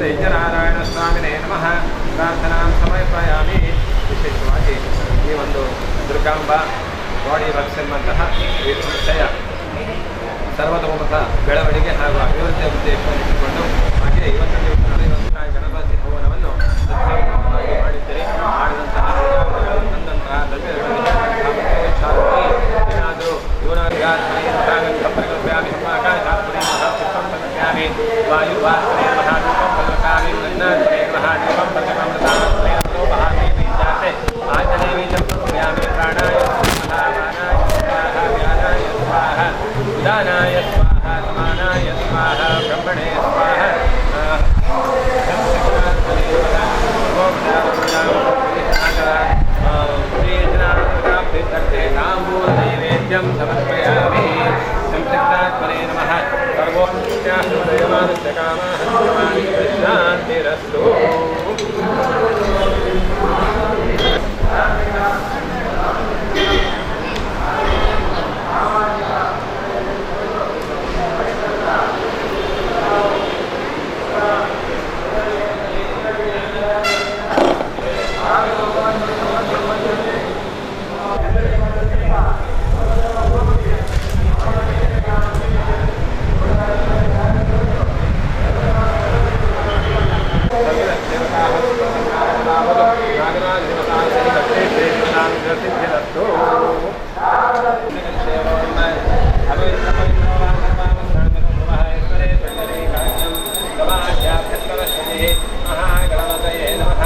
ಯಜ್ಞನಾರಾಯಣಸ್ವಾಮಿನೇ ನಮಃ ಪ್ರಾರ್ಥನಾಂ ಸಮರ್ಪಯಾಮಿ. ವಿಶೇಷವಾಗಿ ಈ ಒಂದು ದುರ್ಗಾಂಬ ಬಾಡಿ ವರ್ಕ್ಸ್ ಎಂಬಂತಹ ಈ ಸಂಸ್ಥೆಯ ಸರ್ವತೋಮುಖ ಬೆಳವಣಿಗೆ ಹಾಗೂ ಅಭಿವೃದ್ಧಿಯ ಉದ್ದೇಶವನ್ನು ಇಟ್ಟುಕೊಂಡು ಹಾಗೆ ಇವತ್ತು ದಿವಸ ನಡೆಯುವಂತಹ ಗಣಪತಿ ಹವನವನ್ನು ಉತ್ಸವವಾಗಿ ಮಾಡಿದ್ದೇವೆ. ಮಾಡಿದಂತಹ ತಂದಂತಹ ಏನಾದರೂ ಇವನಾಗಲ್ಪ್ಯಾಮಿ ಆಕಾಶಾತ್ಮಿ ವಾಯು ಮಹಾದೀಪಂ ಮಹಾದೀಪಂ ಪ್ರತಿಮೃತಾಮೃತೋ ಮಹಾದೇವಿ ಜಾತೆ ಆಂಜನೇವಿ ಜಪ್ಯಾಮಿ ಪ್ರಾಣಾಯ ವ್ಯಾನಾಯ ಸ್ವಾಹ ಉದಾನಾಯ ಸ್ವಾಹ ಸಮಾನಾಯ ಸ್ವಾಹ ಬ್ರಹ್ಮಣೇ ಸ್ವಾಹ नैवेद्यं समर्पयामि. संसिद्धात्मने नमः. सर्वोच्चाश्रमदयमानस्य कामाः शान्तिरस्तु. महाभ्यन्तरश्रुतिः महागणपतये नमः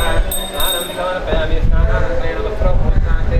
स्नानं समर्पयामि स्नानानन्तरेण वस्त्रोपचारान्ते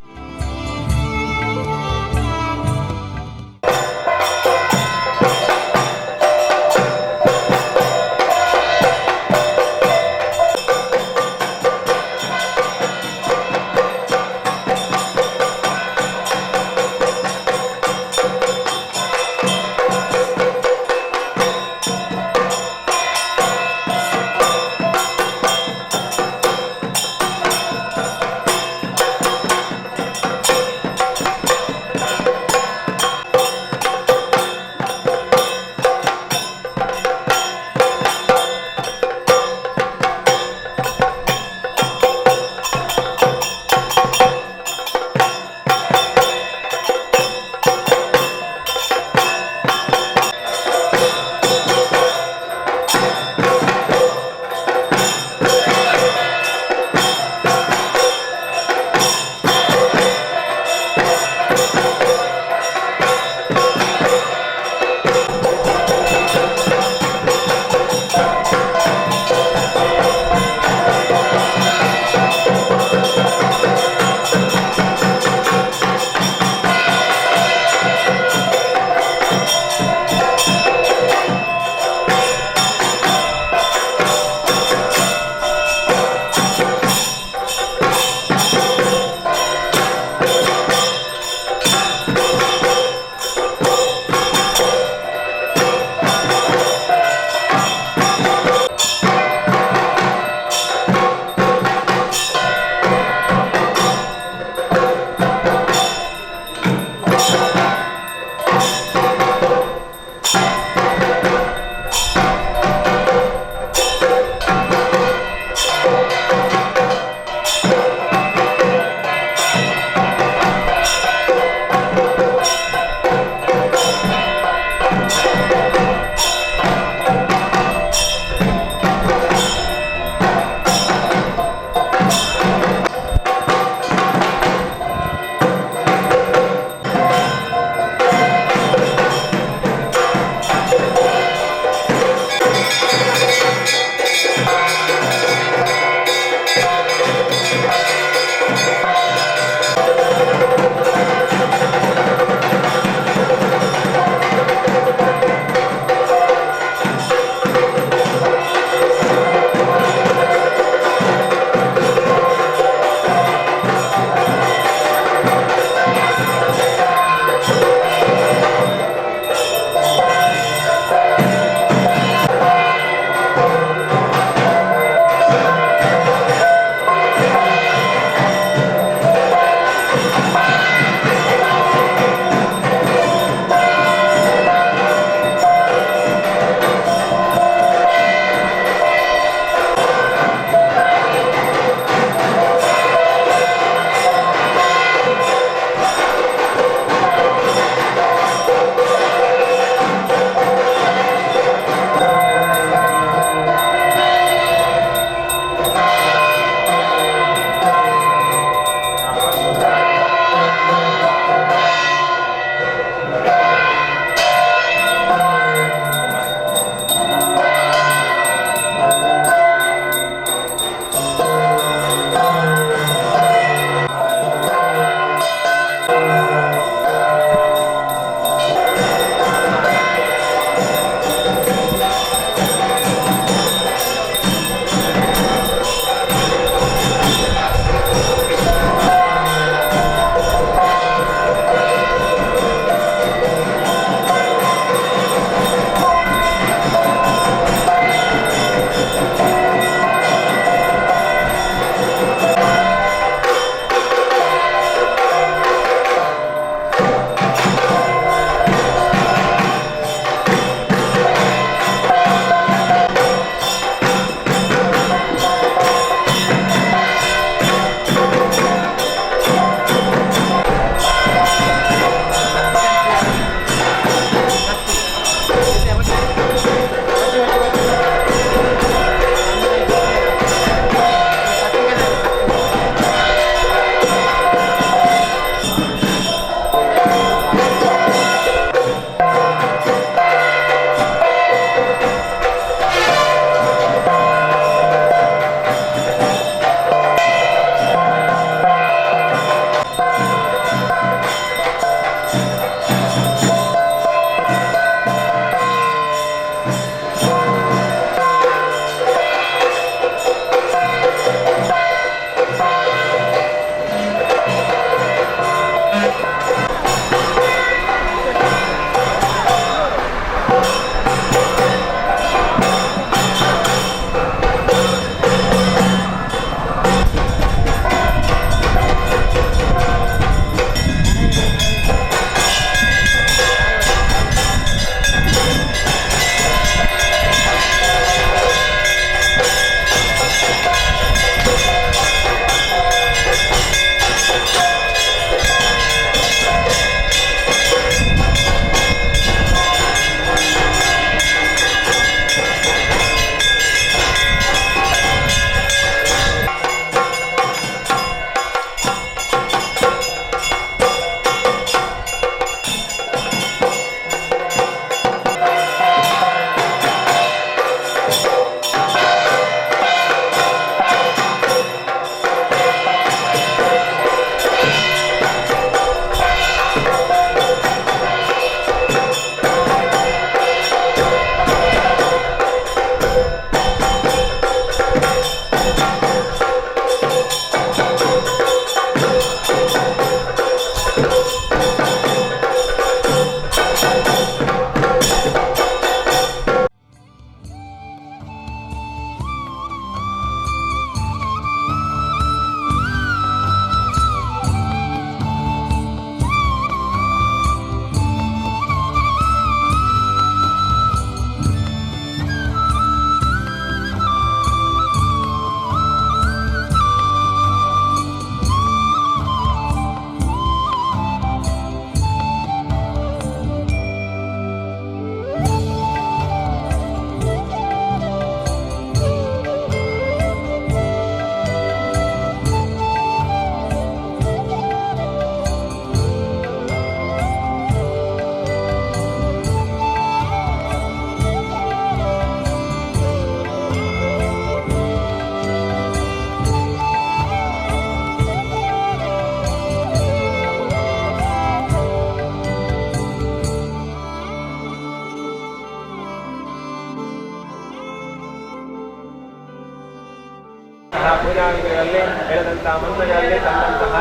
ಹೇಳಿದಂತಹ ಪೂಜಾವಿಧಿಗಳಲ್ಲಿ ಹೇಳಿದಂತಹ ಮಂತ್ರಗಳಲ್ಲಿ ತಂದಂತಹ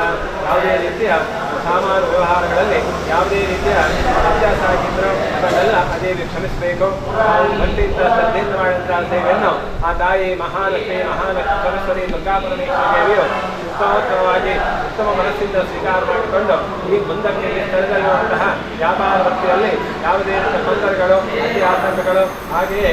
ಯಾವುದೇ ರೀತಿಯ ಸಾಮಾನು ವ್ಯವಹಾರಗಳಲ್ಲಿ ಯಾವುದೇ ರೀತಿಯ ವ್ಯತ್ಯಾಸ ಆಗಿದ್ದರೂ ಅದನ್ನೆಲ್ಲ ಅದೇ ಕ್ಷಮಿಸಬೇಕು. ಭಕ್ತಿಯಿಂದ ಶ್ರದ್ಧೆಯಿಂದ ಮಾಡಿದಂತಹ ಸೇವೆಯನ್ನು ಆ ತಾಯಿ ಮಹಾಲಕ್ಷ್ಮಿ ಸರಸ್ವತಿ ದುರ್ಗಾಪರಮೇಶ್ವರಿ ದೇವಿಯು ಉತ್ತಮೋತ್ತಮವಾಗಿ ಉತ್ತಮ ಮನಸ್ಸಿಂದ ಸ್ವೀಕಾರ ಮಾಡಿಕೊಂಡು ಈ ಮುಂದಕ್ಕೆ ಸ್ಥಳದಲ್ಲಿರುವಂತಹ ವ್ಯಾಪಾರ ವೃತ್ತಿಯಲ್ಲಿ ಯಾವುದೇ ರೀತಿಯ ತೊಂದರೆಗಳು ಅತಿ ಆತಂಕಗಳು ಹಾಗೆಯೇ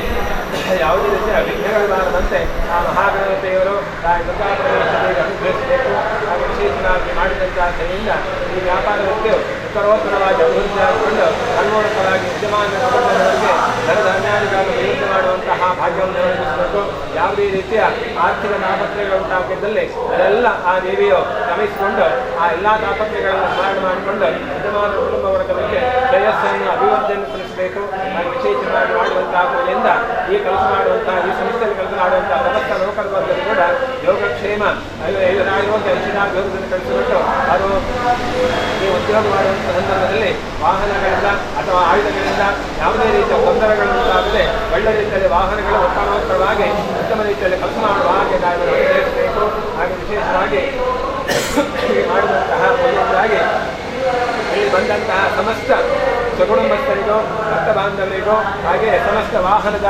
ಯಾವುದೇ ರೀತಿಯ ವಿಘ್ನಗಳು ಬಾರದಂತೆ ಆ ಮಹಾಗಣಪತಿಯವರು ತಾಯಿ ದುರ್ಗಾಪರಮೇಶ್ವರಿಗೆ ಅನುಗ್ರಹಿಸಬೇಕು. ಹಾಗೂ ವಿಶೇಷವಾಗಿ ಮಾಡಿದಂತಹ ಸೇವೆಯಿಂದ ಈ ವ್ಯಾಪಾರ ವೃತ್ತಿಯು ಉತ್ತರೋತ್ತರವಾಗಿ ಅಭಿವೃದ್ಧಿ ಆಗಿಕೊಂಡು ಅನ್ಮೂಲಕವಾಗಿ ವಿದ್ಯಮಾನ ಕುಟುಂಬದವರಿಗೆ ಧನಧಾನ್ಯಾದಿಗಳನ್ನು ವಿರುದ್ಧ ಮಾಡುವಂತಹ ಭಾಗ್ಯವನ್ನು ನಿರ್ವಹಿಸಬೇಕು. ಯಾವುದೇ ರೀತಿಯ ಆರ್ಥಿಕ ತಾಪತ್ರೆಗಳು ಉಂಟಾಗಿದ್ದಲ್ಲಿ ಅದೆಲ್ಲ ಆ ದೇವಿಯು ಶ್ರಮಿಸಿಕೊಂಡು ಆ ಎಲ್ಲ ತಾಪತ್ರೆಗಳನ್ನು ನಿವಾರಣೆ ಮಾಡಿಕೊಂಡು ವಿದ್ಯಮಾನ ಕುಟುಂಬ ವರ್ಗದಕ್ಕೆ ಶ್ರೇಯಸ್ಸನ್ನು ಅಭಿವೃದ್ಧಿಯನ್ನು ತಿಳಿಸಬೇಕು. ಹಾಗೂ ವಿಶೇಷವಾಗಿ ಮಾಡುವಂತಹ ಪೂಜೆಯಿಂದ ಈ ಕೆಲಸ ಮಾಡುವಂತಹ ಈ ಸಂಸ್ಥೆಯಲ್ಲಿ ಕೆಲಸ ಮಾಡುವಂತಹ ಸಮಸ್ತ ನೌಕರ ವರ್ಗದಲ್ಲಿ ಕೂಡ ಯೋಗಕ್ಷೇಮ ಯೋಗ ಯಶಿನಾಭಿವೃದ್ಧಿಯನ್ನು ಕಳಿಸಿಬಿಟ್ಟು ಅವರು ಈ ಉದ್ಯೋಗ ಮಾಡುವಂತಹ ಸಂದರ್ಭದಲ್ಲಿ ವಾಹನಗಳಿಂದ ಅಥವಾ ಆಯುಧಗಳಿಂದ ಯಾವುದೇ ರೀತಿಯ ತೊಂದರೆಗಳುಂಟಾಗದೆ ಒಳ್ಳೆ ರೀತಿಯಲ್ಲಿ ವಾಹನಗಳು ಉತ್ತಮೋತ್ತರವಾಗಿ ಉತ್ತಮ ರೀತಿಯಲ್ಲಿ ಕೆಲಸ ಮಾಡುವ ಹಾಗೆ ನಾವು ನಿರ್ವಹಿಸಬೇಕು. ಹಾಗೆ ವಿಶೇಷವಾಗಿ ಮಾಡಿದಂತಹ ಪೂಜೆಯಿಂದಾಗಿ ಇಲ್ಲಿ ಬಂದಂತಹ ಸಮಸ್ತ ಸ್ವಕುಟುಂಬಸ್ಥರಿಗೂ ಭಕ್ತ ಬಾಂಧವರಿಗೂ ಹಾಗೆ ಸಮಸ್ತ ವಾಹನದ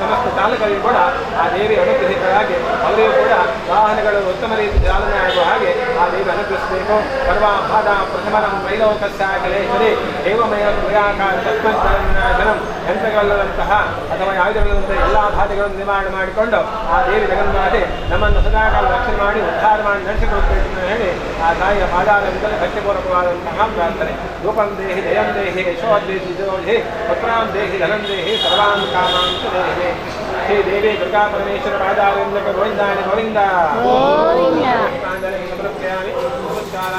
ಸಮಸ್ತ ಚಾಲಕರಿಗೂ ಕೂಡ ಆ ದೇವಿ ಅನುಗ್ರಹಿತರಾಗಿ ಅವರಿಗೂ ಕೂಡ ವಾಹನಗಳು ಉತ್ತಮ ರೀತಿ ಚಾಲನೆ ಆಗುವ ಹಾಗೆ ಆ ದೇವಿ ಅನುಗ್ರಹಿಸಬೇಕು. ಸರ್ವಾಭಾದ ಪ್ರಥಮರಂ ತ್ರೈಲೋಕಸ್ಯಾಖಲೇಶ್ವರಿ ದೇವಮಯ ಕ್ರಿಯಾಕಾರ ತತ್ವಜ್ಞಾನಂ ಯಂತ್ರಗಳಂತಹ ಅಥವಾ ಆಯುಧಗಳಂತಹ ಎಲ್ಲ ಬಾಧೆಗಳನ್ನು ನಿವಾರಣೆ ಮಾಡಿಕೊಂಡು ಆ ದೇವಿ ಜಗನ್ಮಾತೆ ನಮ್ಮನ್ನು ಸದಾಕಾಲ ರಕ್ಷಣೆ ಮಾಡಿ ಉದ್ಧಾರ ಮಾಡಿ ನಡೆಸಿಕೊಡಬೇಕು ಎಂದು ಹೇಳಿ ಆ ತಾಯಿಯ ಪಾದಾರವಿಂದಲೇ ಭಕ್ತಿಪೂರ್ವಕವಾದಂತಹ ಪ್ರಾರ್ಥನೆ. ರೂಪಂ ದೇಹಿ ಜಯಂ ದೇಹಿ ಯಶೋದೇಹಿ ಜೋಧಿ ಪುತ್ರಾಂ ದೇಹಿ ಧನಂ ದೇಹಿ ಸರ್ವಾನ್ ಕಾಮಾಂಶ ದೇಹಿ. ಶ್ರೀ ದೇವಿ ದುರ್ಗಾ ಪರಮೇಶ್ವರ ಪಾದಾರವಿಂದಕ್ಕೆ ಗೋವಿಂದಾನಿ ಗೋವಿಂದ. ಸಮರ್ಪಯಾಮಿ. ನಮಸ್ಕಾರ.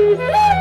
Thank you.